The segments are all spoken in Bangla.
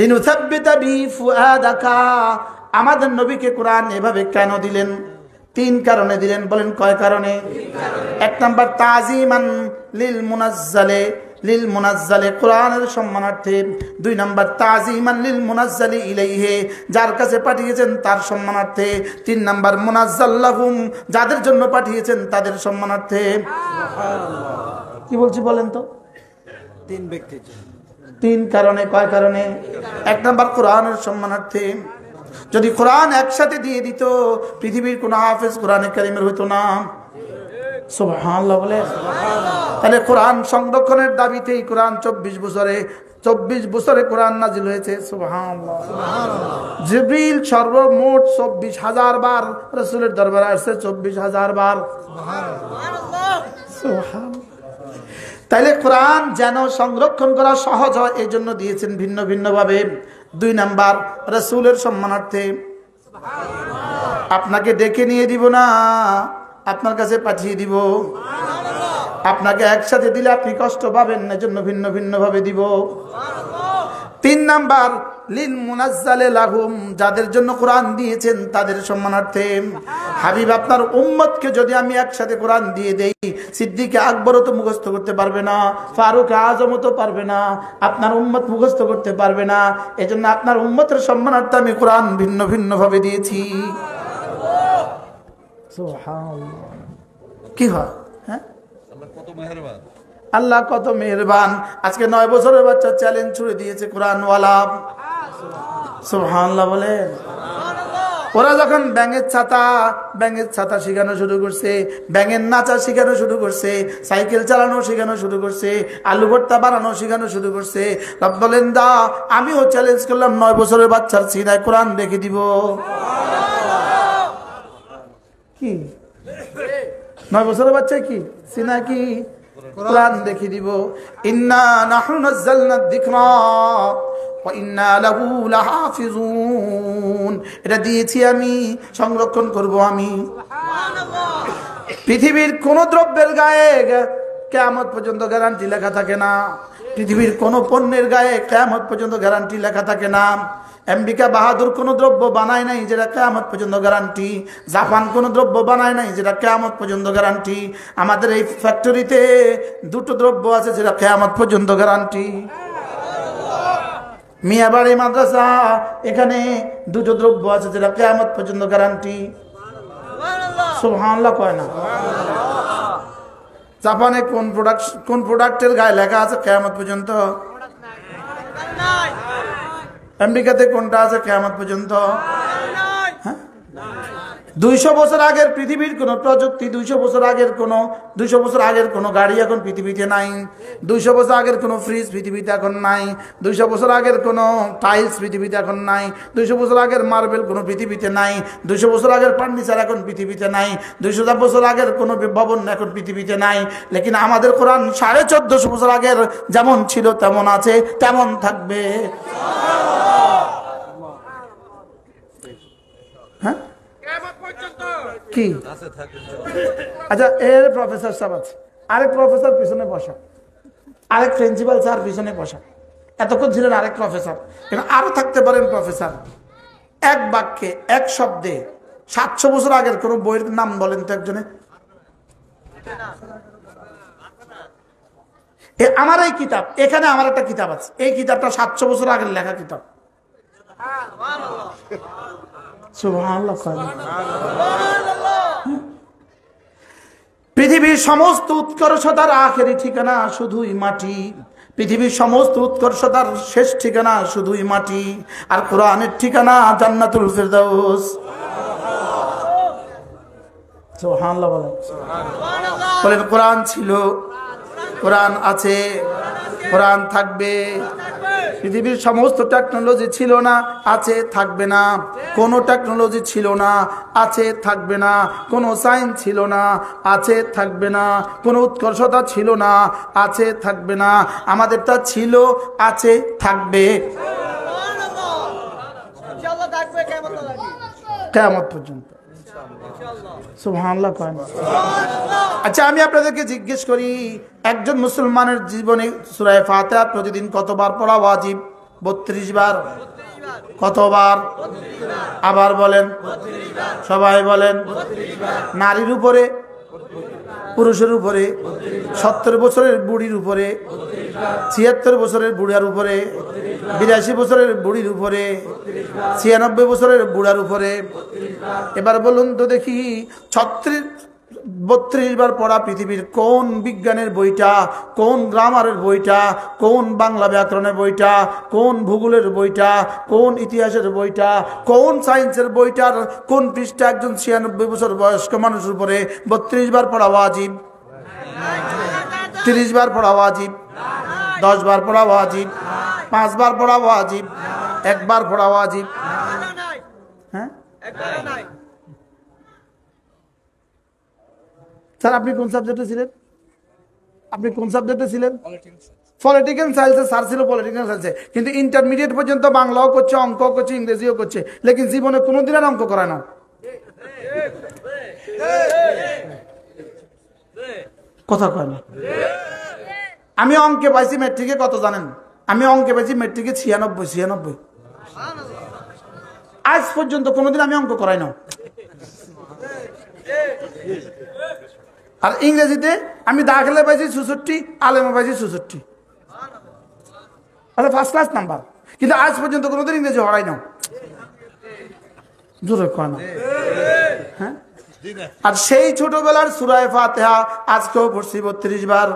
লিনুসাব্বিতা বিহি ফুআদাকা, আমাদের নবীকে কোরআন এভাবে কেন দিলেন? 3 কারণে দিলেন। বলেন কয় কারণে? 1 নাম্বার তাজিমান লিল মুনাজ্জালে কোরআনের সম্মানার্থে। 2 নাম্বার তাজিমান লিল মুনাজ্জালি ইলাইহি, যার কাছে পাঠিয়েছেন তার সম্মানার্থে। 3 নাম্বার মুনাজ্জাল লাহুম, যাদের জন্য পাঠিয়েছেন তাদের সম্মানার্থে। কি বলছি বলেন তো? 3 ব্যক্তির জন্য। 3 কারণে। কয় কারণে? 1 নাম্বার কোরআনের সম্মানার্থে। যদি কোরআন একসাথে দিয়ে দিত পৃথিবীর কোন হাফেজ কোরআনে কারীমের হইতো না। সুবহানাল্লাহ বলে। তাহলে কোরআন সংরক্ষণের দাবিতেই কোরআন 24 বছরে কোরআন নাজিল হয়েছে। সুবহানাল্লাহ। জিবরিল সর্বমোট 24,000 বার রাসূলের দরবারে আসছে। 24,000 বার। সুবহানাল্লাহ। তাইলে কোরআন যেন সংরক্ষণ করা সহজ হয় এই জন্য দিয়েছেন ভিন্ন ভিন্ন ভাবে। 2 নাম্বার রাসূলের সম্মানার্থে। আপনাকে ডেকে নিয়ে দিব না, আপনার কাছে পাঠিয়ে দিব। আপনাকে একসাথে দিলে আপনি কষ্ট পাবেন না, এজন্য ভিন্ন ভিন্ন ভাবে দিব। 3 নাম্বার লিল মুনাজ্জালে লাহুম, যাদের জন্য কোরআন দিয়েছেন তাদের সম্মানার্থে। হাবিব আপনার উম্মতকে যদি আমি একসাথে কোরআন দিয়ে দেই, সিদ্দিক আকবরও তো মুখস্থ করতে পারবে না, ফারুক আজমও তো পারবে না, আপনার উম্মত মুখস্থ করতে পারবে না। এজন্য আপনার উম্মতের সম্মানার্থে আমি কোরআন ভিন্ন ভিন্ন ভাবে দিয়েছি। সুবহানাল্লাহ। কি হয়? হ্যাঁ, আল্লাহ কত মেহেরবান। আজকে 9 বছরের বাচ্চা চ্যালেঞ্জ ছুড়ে দিয়েছে কোরআনওয়ালা। সুবহানাল্লাহ বলেন। ওরা যখন ব্যাঙের ছাতা শেখানো শুরু করছে, ব্যাঙের নাচা শেখানো শুরু করছে, সাইকেল চালানো শেখানো শুরু করছে, আলু ভর্তা বানানো শেখানো শুরু করছে, রব বলেন দা আমিও চ্যালেঞ্জ করলাম 9 বছরের বাচ্চার সিনায় কোরআন রেখে দিব। কি 9 বছরের বাচ্চা কি সিনায় কি কোরআন রেখে দিব। ইন্না নাহনু নাযালনা যিকরা ওয়া ইন্না লাহু লাহাফিজুন, এটা দিয়েছি আমি, সংরক্ষণ করব আমি। পৃথিবীর কোন দ্রব্যের গায়ে কিয়ামত পর্যন্ত গ্যারান্টি লেখা থাকে না। পৃথিবীর কোন পণ্যের গায়ে কিয়ামত পর্যন্ত গ্যারান্টি লেখা থাকে না। আমেরিকা বাহাদুর কোন দ্রব্য বানায় নাই যেটা কিয়ামত পর্যন্ত গ্যারান্টি। জাপান কোন দ্রব্য বানায় নাই যেটা কিয়ামত পর্যন্ত গ্যারান্টি। আমাদের এই ফ্যাক্টরিতে 2টো দ্রব্য আছে যেটা কিয়ামত পর্যন্ত গ্যারান্টি। মিয়াবাড়ি মাদ্রাসা, এখানে 2টো দ্রব্য আছে যেটা কিয়ামত পর্যন্ত গ্যারান্টি। সুবহানাল্লাহ কয় না? জাপানে কোন প্রোডাক্টের গায়ে লেখা আছে কিয়ামত পর্যন্ত? আমেরিকাতে কোনটা আছে কিয়ামত পর্যন্ত? 200 বছর আগের পৃথিবীর কোন প্রযুক্তি, 200 বছর আগের কোন গাড়ি এখন পৃথিবীতে নাই। 200 বছর আগের কোন ফ্রিজ পৃথিবীতে এখন নাই। 200 বছর আগের কোন টাইলস পৃথিবীতে এখন নাই। 200 বছর আগের মার্বেল কোন পৃথিবীতে নাই। 200 বছর আগের ফার্নিচার এখন পৃথিবীতে নাই। 200 বছর আগের কোন ভবন এখন পৃথিবীতে নাই। লেকিন আমাদের কোরআন 1450 বছর আগের যেমন ছিল তেমন আছে, তেমন থাকবে। হ্যাঁ কি? আচ্ছা, এর প্রফেসর সাহেব আছে, আরেক প্রফেসর পিছনে বসা, আরেক প্রিন্সিপাল স্যার পিছনে বসা, এতক্ষণ ছিলেন আরেক প্রফেসর, আরো থাকতে পারেন প্রফেসর। এক বাক্যে এক শব্দে 700 বছর আগের কোন বইয়ের নাম বলেন তো একজনে। আমার এই কিতাব, এখানে আমার একটা কিতাব আছে, এই কিতাবটা 700 বছর আগের লেখা কিতাব। সুবহানাল্লাহ। পৃথিবীর সমস্ত উৎকর্ষতার আখেরি ঠিকানা শুধুই মাটি। পৃথিবীর সমস্ত উৎকর্ষতার শেষ ঠিকানা শুধুই মাটি। আর কোরআনের ঠিকানা জান্নাতুল ফিরদাউস। সুবহানাল্লাহ বলেন। কোরআন ছিল, কোরআন আছে, কোরআন থাকবে। পৃথিবীর সমস্ত টেকনোলজি ছিল না, আছে, থাকবে না। কোনো টেকনোলজি ছিল না, আছে, থাকবে না। কোনো সায়েন্স ছিল না, আছে, থাকবে না। কোনো উৎকর্ষতা ছিল না, আছে, থাকবে না। আমাদেরটা ছিল, আছে, থাকবে কিয়ামত পর্যন্ত। সুবহানাল্লাহ। আচ্ছা, আমি আপনাদেরকে জিজ্ঞেস করি, একজন মুসলমানের জীবনে সূরা ফাতিহা প্রতিদিন কতবার পড়া ওয়াজিব? 32 বার। কতবার? আবার বলেন, সবাই বলেন। নারীর উপরে, পুরুষের উপরে, 70 বছরের বুড়ির উপরে, 76 বছরের বুড়ার উপরে, 82 বছরের বুড়ির উপরে, 96 বছরের বুড়ার উপরে। এবার বলুন তো দেখি, 32 বার পড়া পৃথিবীর কোন বিজ্ঞানের বইটা, কোন গ্রামারের বইটা, কোন বাংলা ব্যাকরণের বইটা, কোন ভূগোলের বইটা, কোন ইতিহাসের বইটা, কোন সায়েন্সের বইটার কোন পৃষ্ঠা একজন 96 বছর বয়স্ক মানুষের উপরে 32 বার পড়া ওয়াজিব? 30 বার পড়া ওয়াজিব, 10 বার পড়া ওয়াজিব, 5 বার পড়া ওয়াজিব, 1 বার পড়া ওয়াজিব? হ্যাঁ স্যার, আপনি কোন সাবজেক্টে ছিলেন? আপনি কোন সাবজেক্টে ছিলেন? পলিটিক্যাল সায়েন্সে স্যার ছিল, পলিটিক্যাল সায়েন্সে। কিন্তু ইন্টারমিডিয়েট পর্যন্ত বাংলাও করছে, অঙ্কও করছে, ইংরেজিও করছে, লেকিন জীবনে কোনোদিন আর অঙ্ক করায় না। কথা কয় না। আমি অঙ্কে পাইছি মেট্রিকে কত জানেন? আমি অঙ্কে পাইছি মেট্রিকে 96। আজ পর্যন্ত কোনোদিন আমি অঙ্ক করাই না। আর ইংরেজিতে আমি দাখিলে পাইছি 66, আলেমে পাইছি 66, আচ্ছা ফার্স্ট ক্লাস নাম্বার। কিন্তু আজ পর্যন্ত কোনোদিন ইংরেজি হরাই না। জোরে কয় না। হ্যাঁ, আর সেই ছোটবেলার সূরা ফাতিহা আজকেও পড়ছি 32 বার।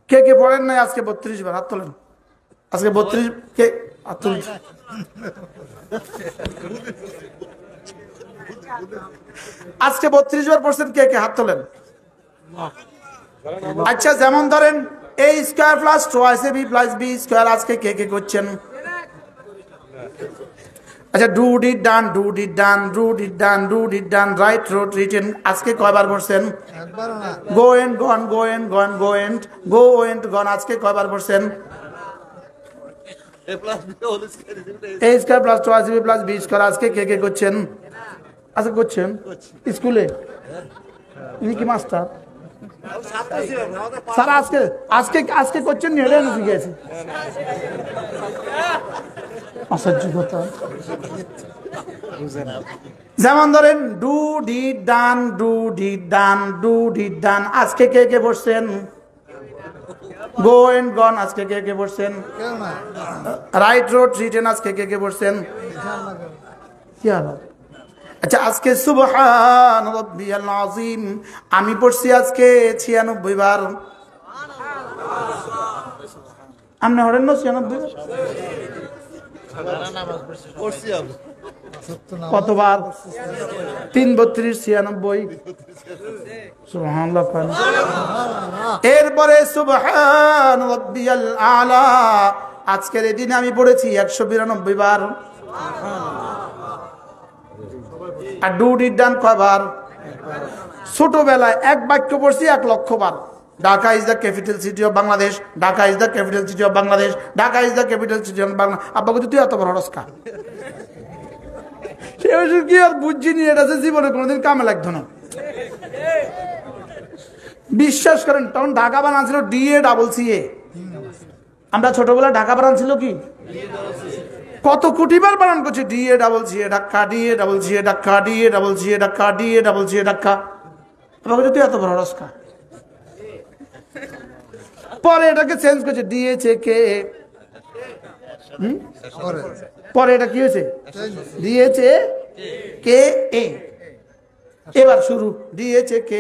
কে কে পড়েন নাই আজকে 32 বার? হাত তোলেন। আজকে 32 কে হাত তুলেন? আজকে 32 বার পড়ছেন কে কে? হাত তোলেন। আচ্ছা, যেমন ধরেন a square plus 2ab plus b square আজকে কে কে করছেন? আচ্ছা, do did done, do did done, do did done, do did done, write wrote written আজকে কয়বার পড়ছেন? Go and gone, go and gone, go and, go and gone আজকে কয়বার পড়ছেন? a square plus 2ab plus b square আজকে কে কে করছেন? আজকে করছেন স্কুলে? ইনি কি মাস্টার? স্যার আজকে আজকে আজকে করছেন নি? এটা শিখে গেছে। আশ্চর্য কথা। যেমন ধরেন do did done, do did done, do did ডান আজকে কে কে পড়ছেন? গো এন্ড গন আজকে কে কে পড়ছেন? রাইট রোড রিটেন আজকে কে কে পড়ছেন? আচ্ছা, আজকে সুবহান রাব্বিয়াল আযীম আমি পড়ছি আজকে 96 বার। আপনি হরেন না 96 বার? কতবার? 3 32 96। সুবহানাল্লাহ। এরপরে সুবহান রাব্বিয়াল আলা আজকের এই দিনে আমি পড়েছি 192 বার। আর ডু ডিড ডান কয়বার? ছোটবেলায় এক বাক্য পড়ছি 1 লক্ষ বার। Dhaka is the capital city of Bangladesh, Dhaka is the capital city of Bangladesh, Dhaka is the capital city of Bangla. আব্বা কিন্তু তুই এত বড় হরস্কা কি আর বুঝছিনি? এটা যে জীবনে কোনোদিন কামে লাগতো না। বিশ্বাস করেন, তখন ঢাকা বানান ছিল DA আমরা ছোটবেলায় ঢাকা বানান ছিল কি? কত কোটিবার বানান করছে DA Dhaka, DA Dhaka, DA Dhaka, DA Dhaka. আবার তুই এত বড় রসকা। পরে এটাকে চেঞ্জ করছে DHK। পরে এটা কি হয়েছে? DHK। এবার শুরু DHK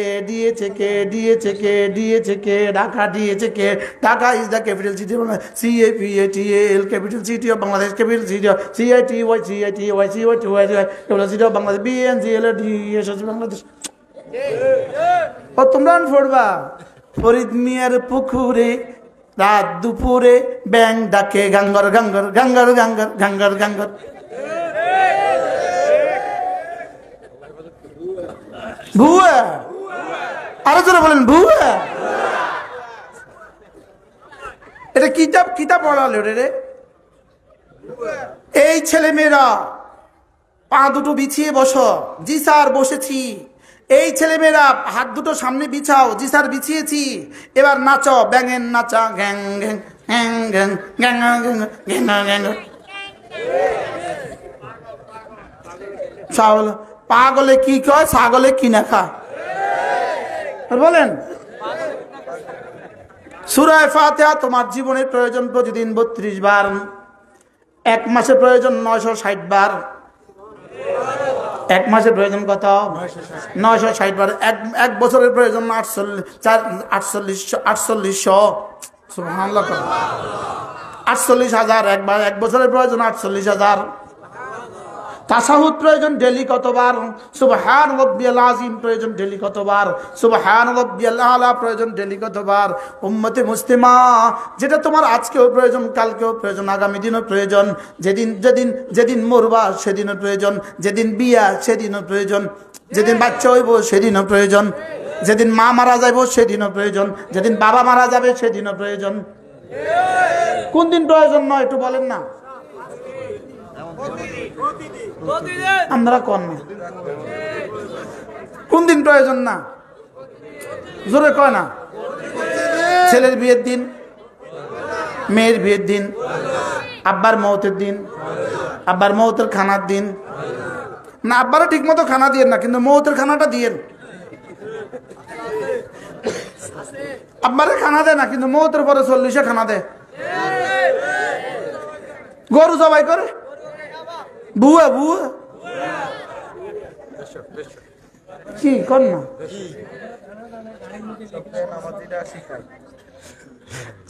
Dhaka, Dhaka is the capital city of CAPITAL capital city of Bangladesh, capital city of CITY capital city of Bangladesh, BNGL Bangladesh. ও তোমরা পড়বা ফরিদ মিয়ার পুকুরে রাত দুপুরে ব্যাং ডাকে গাঙ্গর গাঙ্গর গাঙ্গর গাঙ্গর গাঙ্গর গাঙ্গর। ভুয়া, আরো জোরে বলেন ভুয়া। এটা কিতাব পড়ালো রে। এই ছেলে মেয়েরা পা দুটো বিছিয়ে বসো। জি স্যার বসেছি। এই ছেলেমেয়েরা হাত দুটো সামনে বিছাও। জি স্যার বিছিয়েছি। এবার নাচো, ব্যাঙের নাচা, gang gang gang gang gang gang gang gang. ছাগল পাগলে কি কয়, ছাগলে কি না খায় বলেন? সূরা ফাতিহা তোমার জীবনের প্রয়োজন প্রতিদিন 32 বার, এক মাসে প্রয়োজন 960 বার। এক মাসের প্রয়োজন কত? 960 বার। এক বছরের প্রয়োজন 4800। সুবহানাল্লাহ, 48,000। এক বছরের প্রয়োজন 48,000। তাশাহুদ প্রয়োজন ডেলি কতবার? সুবহান রাব্বিয়াল আযীম প্রয়োজন ডেলি কতবার? সুবহান রাব্বিয়াল আলা প্রয়োজন ডেলি কতবার? উম্মতে মুসলিমা, যেটা তোমার আজকেও প্রয়োজন, কালকেও প্রয়োজন, আগামী দিনও প্রয়োজন, যেদিন যেদিন যেদিন মরবা সেদিনও প্রয়োজন, যেদিন বিয়া সেদিনও প্রয়োজন, যেদিন বাচ্চা হইব সেদিনও প্রয়োজন, যেদিন মা মারা যাইব সেদিনও প্রয়োজন, যেদিন বাবা মারা যাবে সেদিনও প্রয়োজন। কোন দিন প্রয়োজন নয় একটু বলেন না? আমরা কোন না কোন দিন প্রয়োজন না? জোরে কয় না? ছেলের বিয়ের দিন, মেয়ের বিয়ের দিন, আব্বার মওতের দিন, আব্বার মওতের খানার দিন। না, আব্বারা ঠিক মতো খানা দিয়েন না, কিন্তু মওতের খানাটা দিয়েন। আব্বারে খানা দেয় না, কিন্তু মওতের পরে 40-এ খানা দেয়। গরু জবাই করে বুয়া বুয়া কি কর না?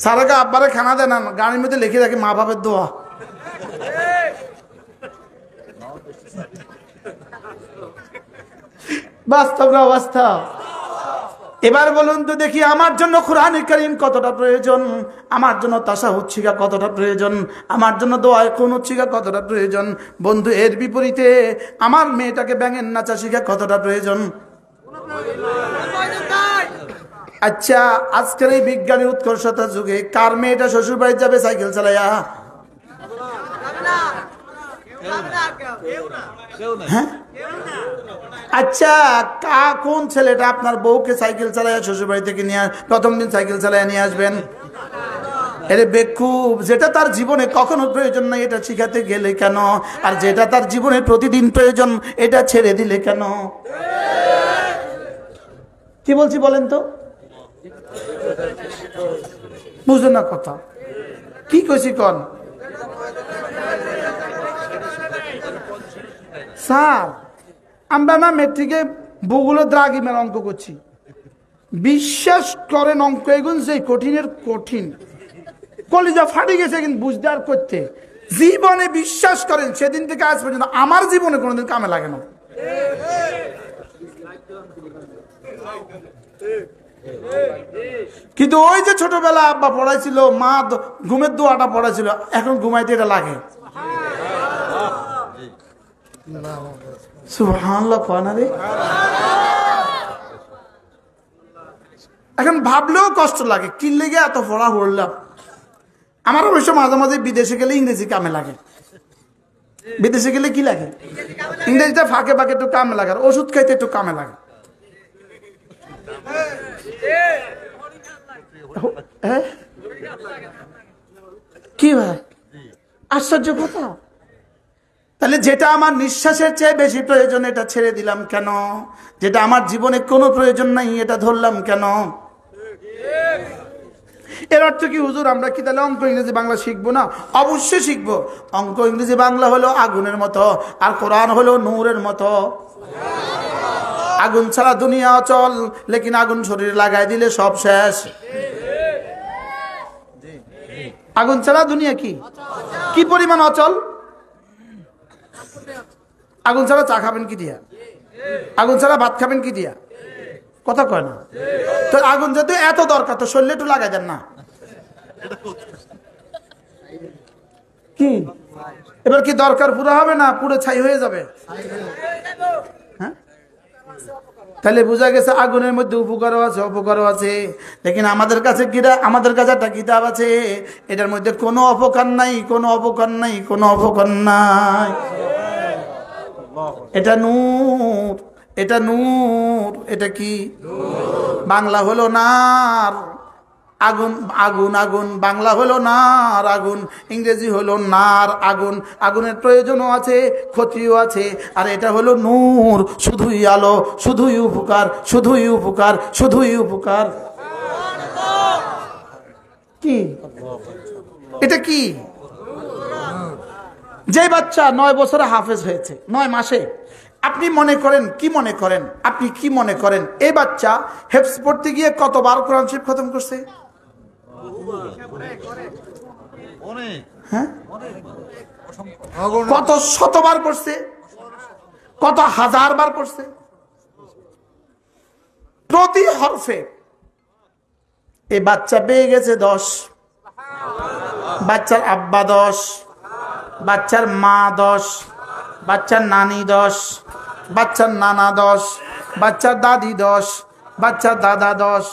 সারাকে আব্বারে খানা দেয় না, গাড়ির মধ্যে লিখে রাখে মা বাপের দোয়া। বাস্তব না বাস্তব? এবার বলুন তো দেখি, আমার জন্য কোরআন কারীম কতটা প্রয়োজন? আমার জন্য তাশাহুদ শিখা কতটা প্রয়োজন? আমার জন্য দোয়ায়ে কুনুত শিখা কতটা প্রয়োজন? বন্ধু, এর বিপরীতে আমার মেয়েটাকে ব্যাঙের নাচা শিখা কতটা প্রয়োজন? আচ্ছা, আজকের এই বিজ্ঞানের উৎকর্ষতার যুগে কার মেয়েটা শ্বশুর বাড়ি যাবে সাইকেল চালাইয়া? হ্যাঁ? আচ্ছা, কোন ছেলেটা আপনার বউকে সাইকেল চালাইয়া শ্বশুর বাড়ি থেকে নিয়ে প্রথম দিন সাইকেল চালাইয়া নিয়ে আসবেন? এরে বেকুব, যেটা তার জীবনে কখনো প্রয়োজন নাই এটা শিখাতে গেলে কেন? আর যেটা তার জীবনে প্রতিদিন প্রয়োজন এটা ছেড়ে দিলে কেন? কি বলছি বলেন তো? বুঝলেন না কথা? কি কইছি কন? স্যার, আমরা না মেট্রিকে ভূগোলের দ্রাঘিমার অঙ্ক করছি। বিশ্বাস করেন, অঙ্ক এগুন যে কঠিনের কঠিন, কলিজা ফাটি গেছে কিন্তু বুঝতে আর করতে। জীবনে বিশ্বাস করেন, সেদিন থেকে আজ পর্যন্ত আমার জীবনে কোনোদিন কামে লাগে না। কিন্তু ওই যে ছোটবেলা আব্বা পড়াইছিল, মা ঘুমের দোয়াটা পড়াইছিল, এখন ঘুমাইতে এটা লাগে। সুবহানাল্লাহ, রে এখন ভাবলেও কষ্ট লাগে, কি লেগে এত পড়া পড়লাম। আমার অবশ্য মাঝে মাঝে বিদেশে গেলে ইংরেজি কামে লাগে। বিদেশে গেলে কি লাগে? ইংরেজিটা ফাঁকে ফাঁকে একটু কামে লাগে, ওষুধ খাইতে একটু কামে লাগে। কি ভাই আশ্চর্য কথা! তাহলে যেটা আমার নিঃশ্বাসের চেয়ে বেশি প্রয়োজন এটা ছেড়ে দিলাম কেন? যেটা আমার জীবনে কোনো প্রয়োজন নাই এটা ধরলাম কেন? এর অর্থ কি হুজুর আমরা কি তাহলে অঙ্ক ইংরেজি বাংলা শিখবো না? অবশ্যই শিখবো। অঙ্ক ইংরেজি বাংলা হলো আগুনের মতো, আর কোরআন হলো নূরের মতো। আগুন ছাড়া দুনিয়া অচল, লেকিন আগুন শরীরে লাগাই দিলে সব শেষ। আগুন ছাড়া দুনিয়া কি কি পরিমাণ অচল? আগুন ছাড়া চা খাবেন কি দিয়া? আগুন ছাড়া ভাত খাবেন কি দিয়া? কথা কয় না তো। আগুন যদি এত দরকার তো শরীরে একটু লাগাই দেন না। কি এবার কি দরকার পুরো হবে না পুরো ছাই হয়ে যাবে? হ্যাঁ, তাহলে বোঝা গেছে আগুনের মধ্যে উপকারও আছে অপকারও আছে। লেকিন আমাদের কাছে আমাদের কাছে একটা কিতাব আছে, এটার মধ্যে কোনো অপকার নাই, কোনো অপকার নাই, কোনো অপকার নাই। এটা নূর, এটা নূর। এটা কি? বাংলা হলো নার, আগুন। আগুন আগুন বাংলা হলো নার আগুন, ইংরেজি হলো নার আগুন। আগুনের প্রয়োজনও আছে, ক্ষতিও আছে। আর এটা হলো নূর, শুধুই আলো, শুধুই উপকার, শুধুই উপকার, শুধুই উপকার। কি এটা? কি? যে বাচ্চা 9 বছরে হাফেজ হয়েছে, 9 মাসে, আপনি মনে করেন, কি মনে করেন, আপনি কি মনে করেন এই বাচ্চা হেফজ পড়তে গিয়ে কতবার কোরআন শরীফ খতম করছে? হ্যাঁ, কত শতবার পড়ছে, কত হাজার বার পড়ছে। প্রতি হরফে এই বাচ্চা পেয়ে গেছে 10, বাচ্চার আব্বা 10, বাচ্চার মা 10, বাচ্চার নানি 10, বাচ্চার নানা 10, বাচ্চার দাদি 10, বাচ্চার দাদা 10।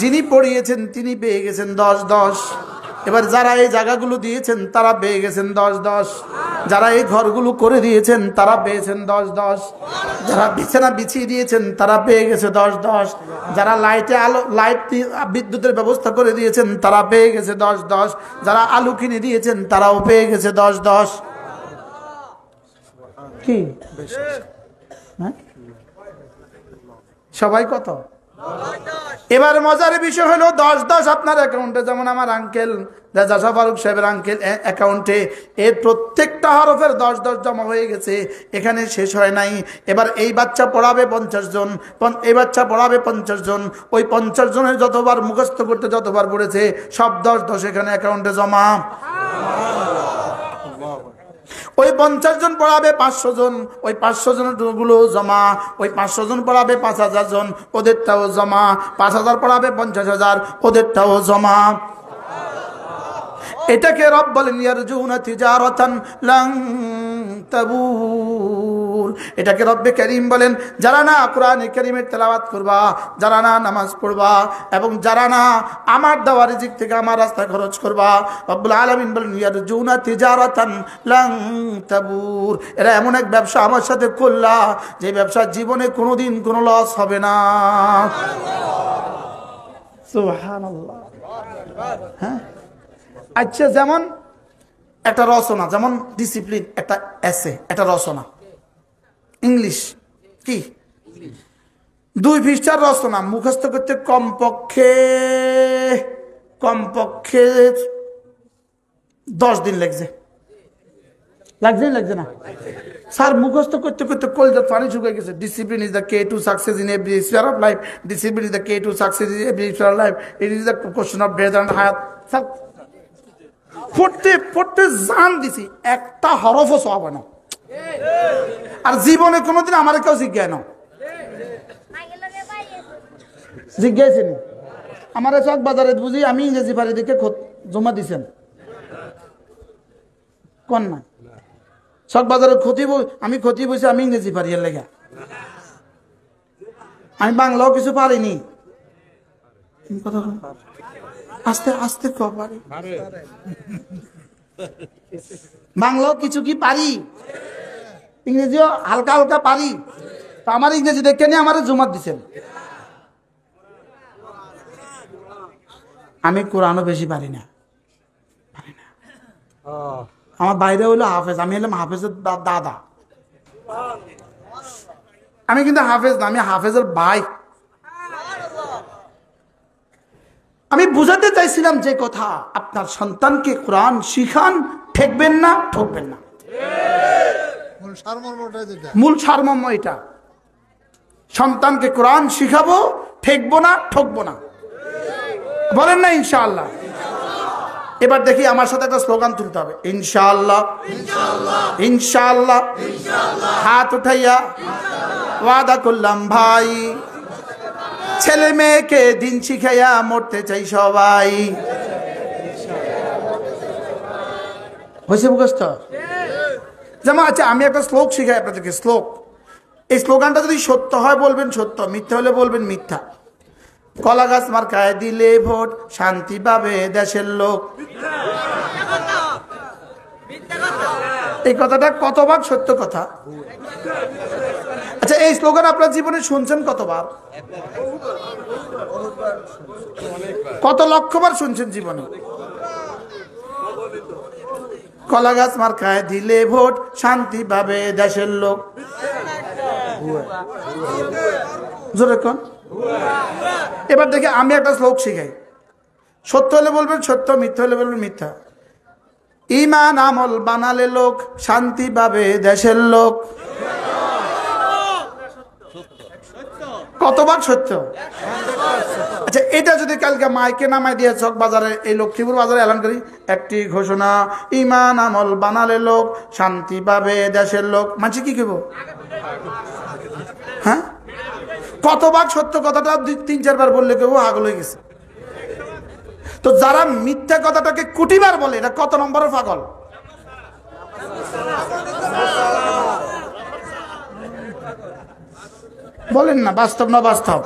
যিনি পড়িয়েছেন তিনি পেয়ে গেছেন 10 10। এবার যারা এই জায়গাগুলো দিয়েছেন তারা পেয়ে গেছেন 10 10। যারা এই ঘরগুলো করে দিয়েছেন তারা পেয়েছেন 10 10। যারা বিছানা বিছিয়ে দিয়েছেন তারা পেয়ে গেছে 10 10। যারা লাইটে আলো, লাইট বিদ্যুতের ব্যবস্থা করে দিয়েছেন তারা পেয়ে গেছে 10 10। যারা আলু কিনে দিয়েছেন তারাও পেয়ে গেছে 10 10। কি হ্যাঁ? সবাই কত? এবার মজার বিষয় হলো 10 10 আপনার অ্যাকাউন্টে, যেমন আমার আঙ্কেল রাজা ফারুক সাহেবের আঙ্কেল অ্যাকাউন্টে এর প্রত্যেকটা হরফের 10 10 জমা হয়ে গেছে। এখানে শেষ হয় নাই। এবার এই বাচ্চা পড়াবে 50 জন, এই বাচ্চা পড়াবে 50 জন। ওই 50 জনের যতবার মুখস্থ করতে যতবার পড়েছে সব 10 10 এখানে অ্যাকাউন্টে জমা। ওই 50 জন পড়াবে 500 জন, ওই 500 জনের গুলো জমা। ওই 500 জন পড়াবে 5000 জন, ওদেরটাও জমা। 5000 পড়াবে 50,000, ওদেরটাও জমা। এটাকে রব বলেন ইয়ারজুনা তিজারাতান লান তাবুর। এটাকে রব্বে কারীম বলেন যারা না কোরআনে কারীমের তেলাওয়াত করবা, যারা না নামাজ পড়বা, এবং যারা না আমার দেওয়া রিজিক থেকে আমার রাস্তায় খরচ করবা, রব্বুল আলামিন বলেন ইয়ারজুনা তিজারাতান লান তাবুর। এরা এমন এক ব্যবসা আমার সাথে করলা যে ব্যবসা জীবনে কোনোদিন কোনো লস হবে না। সুবহানাল্লাহ। হ্যাঁ, আচ্ছা, যেমন একটা রচনা, যেমন ডিসিপ্লিন, একটা এসে, একটা রচনা, ইংলিশ কি 2 পৃষ্ঠার রচনা মুখস্থ করতে কমপক্ষে 10 দিন লাগছে। লাগছে না স্যার? মুখস্থ করতে করতে কলজার পানি শুকিয়ে গেছে। Discipline is the key to success in every sphere of life. Discipline is the key to success in every sphere of life. It is the question of death and হায়াত। স্যার পড়তে পড়তে জান দিছি, একটা হরফও সওয়াব না। আর জীবনে কোনোদিন আমার কেউ জিজ্ঞাসা না, জিজ্ঞাসিনি আমার চক বাজারে বুঝি আমি ইংরেজি পারি দেখে জমা দিছেন কোন না? চক বাজারে আমি ক্ষতি বসে আমি ইংরেজি পারি এর লেগে। আমি বাংলাও কিছু পারিনি। কথা আস্তে আস্তে পারি, বাংলাও কিছু কি পারি, ইংরেজিও হালকা হালকা পারি। তো আমার ইংরেজি দেখে নিয়ে আমার জমা দিচ্ছেন। আমি কোরআনও বেশি পারি না। আমার বাইরে হইলো হাফেজ, আমি হলাম হাফেজের দাদা। আমি কিন্তু হাফেজ না, আমি হাফেজের ভাই। আমি বুঝাতে চাইছিলাম যে কথা, আপনার সন্তানকে কোরআন শিখান, ঠেকবেন না, ঠকবেন না। মূল সারমর্ম এটা। সন্তানকে কোরআন শিখাবো, ঠেকবো না, ঠকবো না। বলেন না ইনশাআল্লাহ? এবার দেখি আমার সাথে একটা স্লোগান তুলতে হবে, ইনশাআল্লাহ ইনশাআল্লাহ। হাত উঠাইয়া ওয়াদা করলাম ভাই, ছেলে মেয়েকে দিন শিখাইয়া মরতে চাই সবাই। হয়েছে মুখস্থ? যেমন আচ্ছা, আমি একটা শ্লোক শিখাই আপনাদেরকে, শ্লোক। এই স্লোগানটা যদি সত্য হয় বলবেন সত্য, মিথ্যা হলে বলবেন মিথ্যা। কলা গাছ মার্কায় দিলে ভোট, শান্তি পাবে দেশের লোক। এই কথাটা কত ভাগ সত্য কথা? আচ্ছা, এই স্লোগান আপনার জীবনে শুনছেন কতবার? কত লক্ষবার শুনছেন জীবনে? কলা গাছ মার্কায় দিলে ভোট, শান্তি পাবে দেশের লোক। জোরে কোন? এবার দেখে আমি একটা শ্লোক শিখাই। সত্য হলে বলবেন সত্য, মিথ্যা হলে বলবেন মিথ্যা। ঈমান আমল বানালে লোক, শান্তি পাবে দেশের লোক। কতবার সত্য? আচ্ছা, এটা যদি কালকে মাইকে নামাই দিয়ে চক বাজারে, এই লক্ষ্মীপুর বাজারে এলান করি, একটি ঘোষণা, ঈমান আমল বানালে লোক, শান্তি পাবে দেশের লোক, মানছি কি কেব? হ্যাঁ, কতবার সত্য কথাটা 3-4 বার বললে কেউ আগল হয়ে গেছে। তো যারা মিথ্যা কথাটাকে কোটিবার বলে, এটা কত নম্বরের পাগল? বলেন না, বাস্তব না বাস্তব?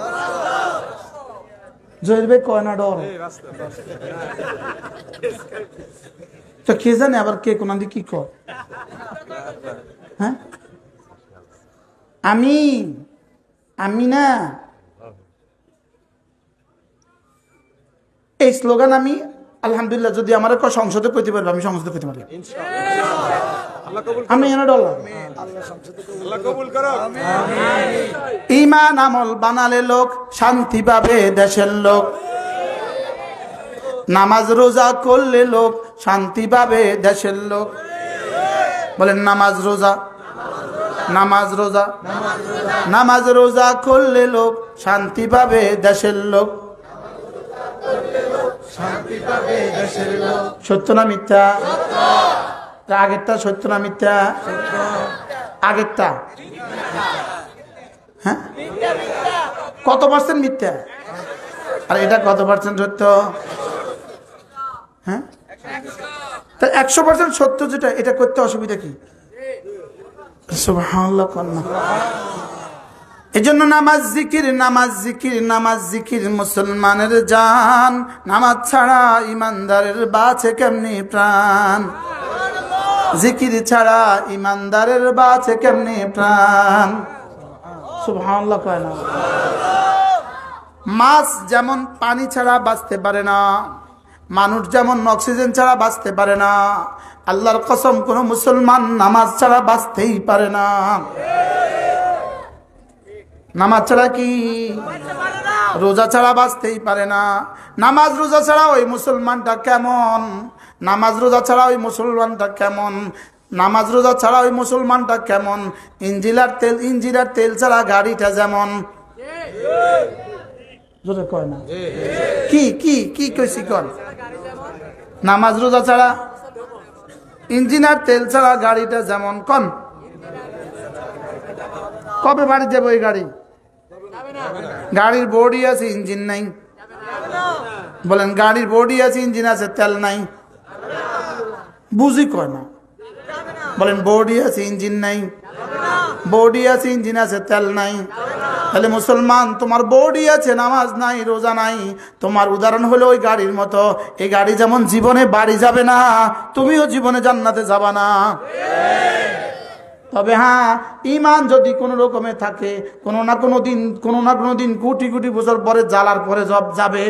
জয়ের ভাই কয় না ডর, তো কে জানে আবার কে কোন দিকে কি কর। হ্যাঁ, আমি না, এই স্লোগান আমি আলহামদুলিল্লাহ যদি আমার সংসদে কইতে পারবো, আমি সংসদে কইতে পারলাম। আমি এনে ডলার ঈমান আমল বানালে লোক, শান্তি পাবে দেশের লোক। নামাজ রোজা করলে লোক, শান্তি পাবে দেশের লোক। বলেন নামাজ রোজা, নামাজ রোজা, নামাজ রোজা করলে লোক, শান্তি পাবে দেশের লোক। সত্য না মিথ্যা? আগেরটা সত্য না মিথ্যা? আগেরটা হ্যাঁ, কত পার্সেন্ট মিথ্যা আর এটা কত পার্সেন্ট সত্য? হ্যাঁ, তা 100% সত্য যেটা, এটা করতে অসুবিধা কি? সুবহানাল্লাহ কন্যা। এজন্য নামাজ জিকির, নামাজ জিকির, নামাজ জিকির মুসলমানের জান। নামাজ ছাড়া ইমানদারের বাঁচে কেমনি প্রাণ? জিকির ছাড়া ইমানদারের বাঁচে কেমনি প্রাণ? সুবহানাল্লাহ কয় না? মাছ যেমন পানি ছাড়া বাঁচতে পারে না, মানুষ যেমন অক্সিজেন ছাড়া বাঁচতে পারে না, আল্লাহর কসম কোন মুসলমান নামাজ ছাড়া বাঁচতেই পারে না। নামাজ ছাড়া কি? রোজা ছাড়া বাঁচতেই পারে না। নামাজ রোজা ছাড়া ওই মুসলমানটা কেমন? নামাজ রোজা ছাড়া ওই মুসলমানটা কেমন? নামাজ রোজা ছাড়া ওই মুসলমানটা কেমন? ইঞ্জিনার তেল ছাড়া গাড়িটা যেমন। জোরে কয় না? কি কি কি কইছি কর? নামাজ রোজা ছাড়া ইঞ্জিনার তেল ছাড়া গাড়িটা যেমন। কোন কবে বাড়ি যাবো এই গাড়ি? গাড়ির বডি আছে, ইঞ্জিন নাই। বলেন গাড়ির বডি আছে, ইঞ্জিন আছে, তেল নাই। বুঝি কয় না? বলেন বডি আছে, ইঞ্জিন নাই। বডি আছে, ইঞ্জিন আছে, তেল নাই। তাহলে মুসলমান, তোমার বডি আছে, নামাজ নাই, রোজা নাই, তোমার উদাহরণ হলো ওই গাড়ির মতো। এই গাড়ি যেমন জীবনে বাড়ি যাবে না, তুমিও জীবনে জান্নাতে যাবা না। তবে হ্যাঁ, ঈমান যদি কোনো রকমে থাকে, কোনো না কোনো দিন কোটি কোটি বছর পরে জ্বালার পরে সব যাবে।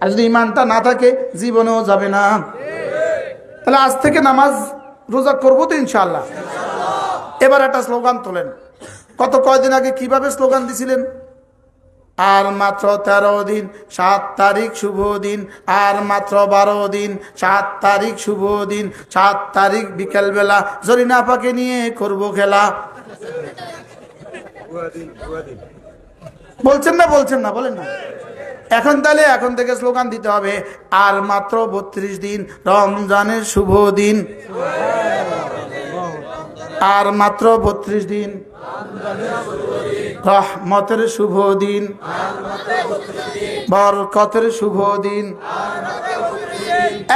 আর যদি ঈমানটা না থাকে, জীবনেও যাবে না। তাহলে আজ থেকে নামাজ রোজা করবো তো ইনশাআল্লাহ। এবার একটা স্লোগান তোলেন। কয়দিন আগে কিভাবে স্লোগান দিছিলেন? আর মাত্র 13 দিন, 7 তারিখ শুভ দিন। আর মাত্র 12 দিন, 7 তারিখ শুভ দিন। 7 তারিখ বিকেল বেলা জরিনা আপাকে নিয়ে করব খেলা। বলছেন না? বলেন না? এখন থেকে স্লোগান দিতে হবে। আর মাত্র 32 দিন, রমজানের শুভ দিন। আর মাত্র 32 দিন, রহমতের শুভ দিন, বরকতের শুভ দিন।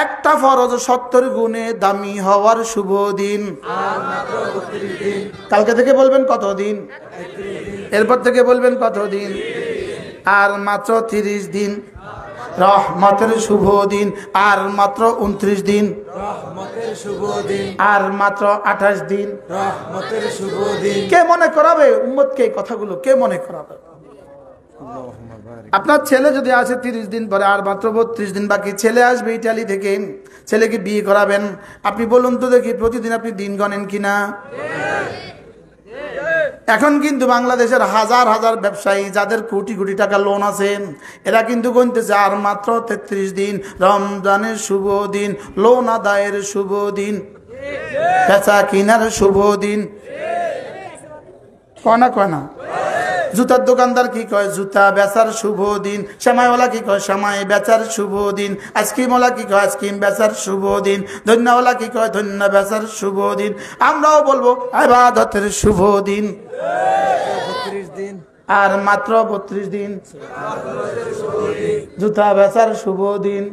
একটা ফরজ 70 গুণে দামি হওয়ার শুভ দিন। কালকে থেকে বলবেন কতদিন, এরপর থেকে বলবেন কতদিন। আর মাত্র 30 দিন, রহমতের শুভ দিন, আর মাত্র 29 দিন, রহমতের শুভ দিন, আর মাত্র 28 দিন। রহমতের শুভ দিন। কে মনে করাবে উম্মতকে এই কথাগুলো? কে মনে করাবে? আপনার ছেলে যদি আসে 30 দিন পরে, আর মাত্র 32 দিন বাকি, ছেলে আসবে ইটালি থেকে, ছেলেকে বিয়ে করাবেন। আপনি বলুন তো দেখি, প্রতিদিন আপনি দিন গণেন কিনা? এখন কিন্তু বাংলাদেশের হাজার হাজার ব্যবসায়ী যাদের কোটি কোটি টাকা লোন আছে, এরা কিন্তু গুনতেছে আর মাত্র 33 দিন, রমজানের শুভ দিন, লোন আদায়ের শুভ দিন, বেচা কিনার শুভ দিন। কনা কনা জুতার দোকানদার কি কয়? জুতা বেচার শুভ দিন। সেমাইওয়ালা কি কয়? সেমাই বেচার শুভ দিন। আইসক্রিমওয়ালা কি কয়? আইসক্রিম বেচার শুভ দিন। ধন্যওয়ালা কি কয়? ধন্য বেচার শুভ দিন। আমরাও বলবো ইবাদতের শুভ দিন, 32 দিন, আর মাত্র 32 দিন, জুতা বেচার শুভ দিন,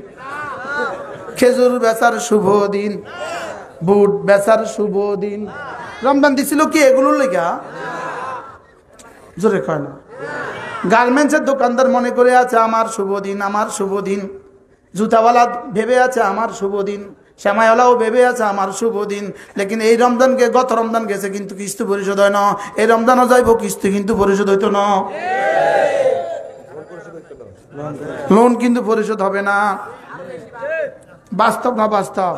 খেজুর বেচার শুভ দিন, বুট বেচার শুভ দিন। রমজান দিছিল কি এগুলোর লেগা? জোরে কয় না। গার্মেন্টসের দোকানদার মনে করে আছে আমার শুভ দিন, আমার শুভ দিন। জুতাওয়ালা ভেবে আছে আমার শুভ দিন, শ্যামাইওয়ালাও ভেবে আছে আমার শুভ দিন। লেকিন এই রমজানকে, গত রমজান গেছে কিন্তু কিস্তি পরিশোধ হয় না, এই রমজানও যাইব কিস্তি কিন্তু পরিশোধ হইতো না, লোন কিন্তু পরিশোধ হবে না। বাস্তব না বাস্তব?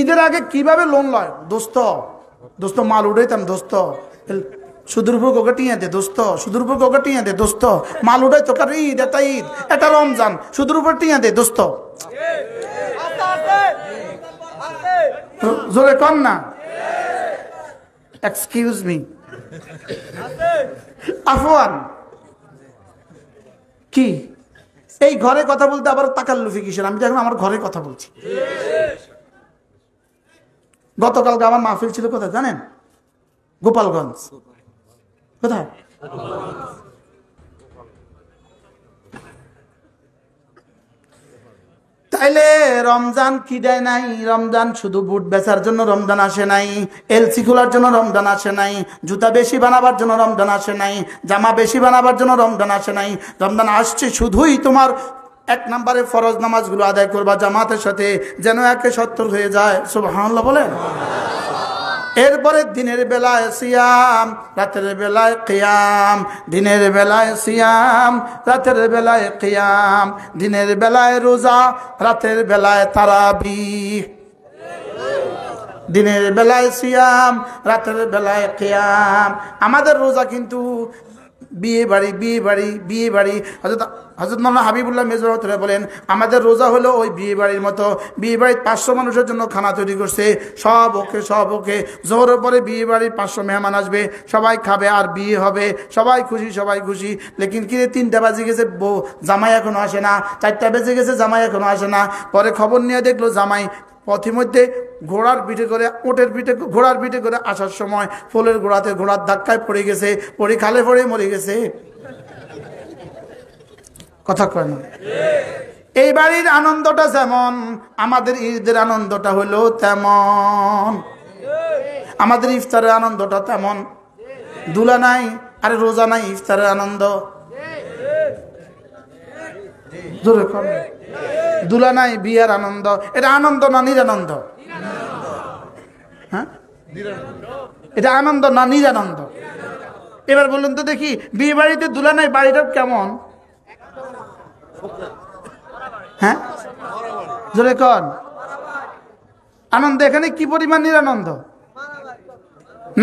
ঈদের আগে কিভাবে লোন লয়? দোস্ত দোস্ত মাল উঠাইতাম, দোস্ত সুদূর উপর কোকাটিয়া দে, দোস্ত সুদূর উপর কোকাটিয়া দে, দোস্ত মাল উঠাই তো, কারণ ঈদ, এটা ঈদ, এটা রমজান, সুদূর উপর টিয়া দে, দোস্ত। জোরে কন না। এক্সকিউজ মি, আফওয়ান, কি এই ঘরে কথা বলতে আবার তাকাল্লুফি কিসের? আমি তো এখন আমার ঘরে কথা বলছি। গতকালকে আমার মাহফিল ছিল কোথায় জানেন? গোপালগঞ্জ। কোথায়? তাইলে রমজান কি দেয় নাই? রমজান শুধু বুট বেচার জন্য রমজান আসে নাই, এলসি খোলার জন্য রমজান আসে নাই, জুতা বেশি বানাবার জন্য রমজান আসে নাই, জামা বেশি বানাবার জন্য রমজান আসে নাই। রমজান আসছে শুধুই তোমার 1 নম্বরে ফরজ নামাজগুলো আদায় করবা জামাতের সাথে, যেন 170 হয়ে যায়। সুবহানাল্লাহ বলেন। এরপরে দিনের বেলায় সিয়াম, রাতের বেলায় কিয়াম, দিনের বেলায় সিয়াম, রাতের বেলায় কিয়াম, দিনের বেলায় রোজা, রাতের বেলায় তারাবিহ। দিনের বেলায় সিয়াম, রাতের বেলায় কিয়াম। আমাদের রোজা কিন্তু বিয়ে বাড়ি, বিয়ে বাড়ি, বিয়ে বাড়ি। হযরত মাওলানা হাবিবুল্লাহ মেজবাহ বলেন, আমাদের রোজা হলো ওই বিয়ে বাড়ির মতো। বিয়ে বাড়ির 500 মানুষের জন্য খানা তৈরি করছে, সব ওকে, সব ওকে। জোহরের পরে বিয়ে বাড়ির 500 মেহমান আসবে, সবাই খাবে আর বিয়ে হবে, সবাই খুশি, সবাই খুশি। লেকিন কিরে 3টা বাজে গেছে, বউ জামাই এখনো আসে না, 4টা বেজে গেছে, জামাই এখনো আসে না। পরে খবর নিয়ে দেখলো জামাই পথিমধ্যে ঘোড়ার পিঠে করে, ওটের পিঠে, ঘোড়ার পিঠে করে আসার সময় ফুলের গোড়াতে ঘোড়ার ধাক্কায় পড়ে গেছে, পড়ে খালে পড়ে মরে গেছে। কথা কয় না? এই বাড়ির আনন্দটা যেমন, আমাদের ঈদের আনন্দটা হলো তেমন, আমাদের ইফতারের আনন্দটা তেমন। দুলা নাই, আরে রোজা নাই, ইফতারের আনন্দ। জোরে কর। দুলা নাই, বিয়ের আনন্দ। এটা আনন্দ না নিরানন্দ? হ্যাঁ, এটা আনন্দ না নিরানন্দ? এবার বলুন তো দেখি, বিয়ে বাড়িতে দুলা নাই, বাড়িটা কেমন? হ্যাঁ, জোরে কর। আনন্দ এখানে কি পরিমাণ নিরানন্দ?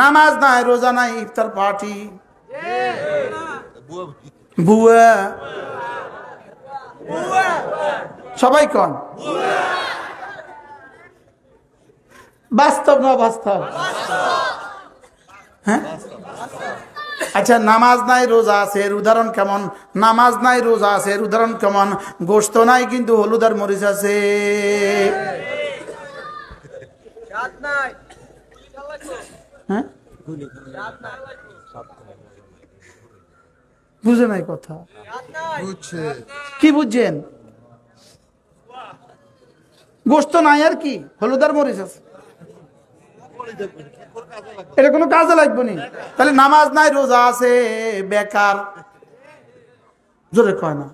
নামাজ নাই, রোজা নাই, ইফতার পার্টি, বুয়া, সবাই কন। বাস্তব না বাস্তব? হ্যাঁ, আচ্ছা, নামাজ নাই রোজা আছে এর উদাহরণ কেমন? নামাজ নাই রোজা আছে এর উদাহরণ কেমন? গোশত নাই কিন্তু হলুদ আর মরিচ আছে। হ্যাঁ, বুঝে নাই কথা? কি বুঝছেন? গোশত নাই আর কি, হলুদ আর মরিচ আছে, এটা কোনো কাজে লাগবে না। তাহলে নামাজ নাই রোজা আছে বেকার। জোরে কয় না?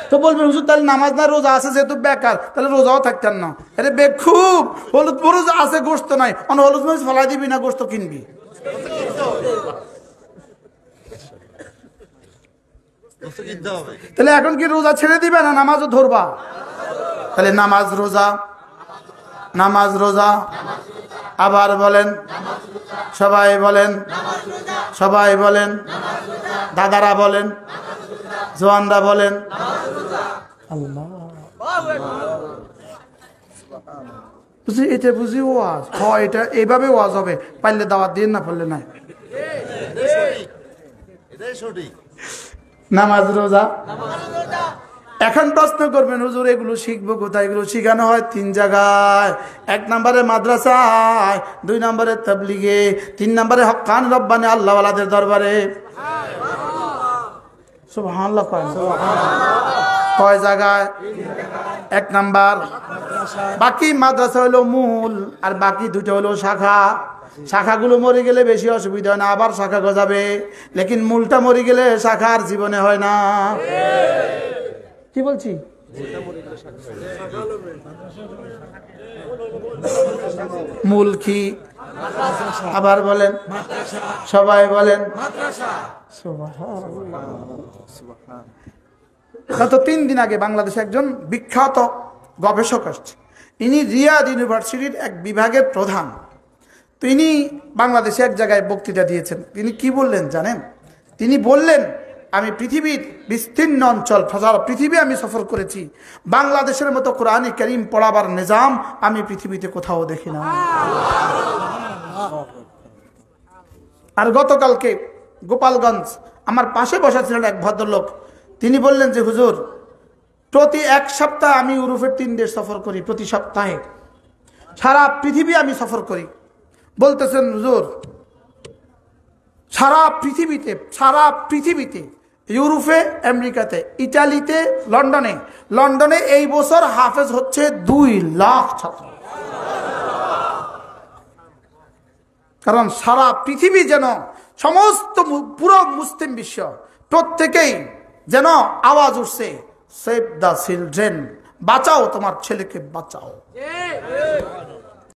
তো বলবেন হুজুর তাহলে নামাজ না রোজা আছে যেহেতু বেকার, তাহলে রোজাও থাকতেন না। আরে বেকুব, হলুদ মরুজ আছে, গোস্ত নাই, হলুদ মরিচ ফলাই দিবি না গোস্ত কিনবি? তাহলে এখন কি রোজা ছেড়ে দিবে না নামাজও ধরবা? তাহলে নামাজ রোজা, নামাজ রোজা। আবার বলেন, সবাই বলেন, সবাই বলেন, দাদারা বলেন, জওয়ানরা বলেন। আল্লাহ বুঝি, এটা বুঝি ওয়াজ হয়, এটা এইভাবে ওয়াজ হবে। পারলে দাওয়াত দিন, না পারলে নাই। নামাজ রোজা। এখন প্রশ্ন করবেন হুজুর এগুলো শিখবো কোথায়? এগুলো শিখানো হয় 3 জায়গায়। 1 নম্বরে মাদ্রাসায়, 2 নম্বরে তাবলিগে, 3 নম্বরে হক্কান রব্বানি আল্লাহওয়ালাদের দরবারে। সুবহানাল্লাহ। কয় জায়গায়? 1 নাম্বার। বাকি মাদ্রাসা হলো মূল, আর বাকি 2টা হলো শাখা। শাখাগুলো মরে গেলে বেশি অসুবিধা হয় না, আবার শাখা গজাবে। লেকিন মূলটা মরে গেলে শাখা আর জীবনে হয় না। কি বলছি? মূল কি? আবার বলেন, সবাই বলেন। গত 3 দিন আগে বাংলাদেশে একজন বিখ্যাত গবেষক আসছে। ইনি রিয়াদ ইউনিভার্সিটির এক বিভাগের প্রধান। তিনি বাংলাদেশে এক জায়গায় বক্তৃতা দিয়েছেন। তিনি কি বললেন জানেন? তিনি বললেন, আমি পৃথিবীর বিস্তীর্ণ অঞ্চল, সারা পৃথিবী আমি সফর করেছি, বাংলাদেশের মতো কোরআন কারীম পড়াবার নিজাম আমি পৃথিবীতে কোথাও দেখি না। আর গতকালকে গোপালগঞ্জ আমার পাশে বসা ছিলেন এক ভদ্রলোক। তিনি বললেন যে হুজুর, প্রতি 1 সপ্তাহ আমি ইউরোপের 3 দেশ সফর করি, প্রতি সপ্তাহে সারা পৃথিবী আমি সফর করি। বলতেছেন হুজুর, সারা পৃথিবীতে ইউরোপে, আমেরিকাতে, ইটালিতে, লন্ডনে এই বছর হাফেজ হচ্ছে 2 লাখ ছাত্র। কারণ সারা পৃথিবী যেন, সমস্ত পুরো মুসলিম বিশ্ব প্রত্যেকেই যেন আওয়াজ উঠছে, সেভ দ্য চিলড্রেন, বাঁচাও তোমার ছেলেকে বাঁচাও।